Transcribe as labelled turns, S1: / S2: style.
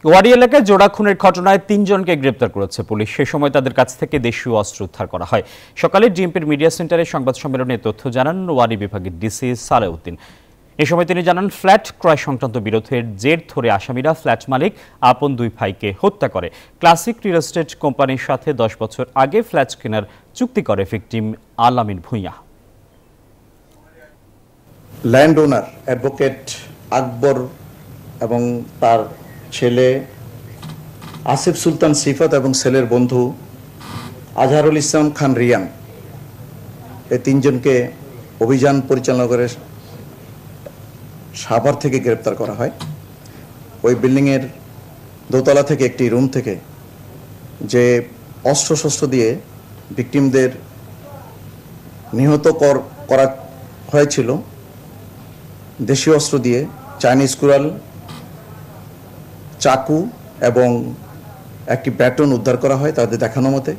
S1: ওয়ারী এলাকায় জোড়া খুনের ঘটনায় ৩ জনকে গ্রেপ্তার করেছে পুলিশ। সে সময় তাদের কাছ থেকে দেশীয় অস্ত্র উদ্ধার করা হয়। সকালে ডিএমপির মিডিয়া সেন্টারে সংবাদ সম্মেলনে তথ্য জানান ওয়ারী বিভাগের ডিসি সালেউদ্দিন। এ সময় তিনি জানান, ফ্ল্যাট ক্রয় সংক্রান্ত বিরোধের জের ধরে আসামিরা ফ্ল্যাট মালিক আপন দুই ভাইকে হত্যা করে। ক্লাসিক রিয়েল এস্টেট কোম্পানির সাথে 10 বছর আগে ফ্ল্যাট কেনার চুক্তি করে ভিকটিম আলামিন ভূঁইয়া।
S2: ল্যান্ড ওনার অ্যাডভোকেট আকবর এবং তার ছেলে আসিফ সুলতান সিফাত এবং ছেলের বন্ধু আজহারুল ইসলাম খান রিয়ান, এই 3 জনকে অভিযান পরিচালনা করে সাভার থেকে গ্রেপ্তার করা হয়। ওই বিল্ডিংয়ের দোতলা থেকে একটি রুম থেকে যে অস্ত্রশস্ত্র দিয়ে ভিকটিমদের নিহত করা হয়েছিল, দেশীয় অস্ত্র দিয়ে চাইনিজ কুড়াল, চাকু এবং একটি ব্যাটন উদ্ধার করা হয় তাদের দেখানো মতে।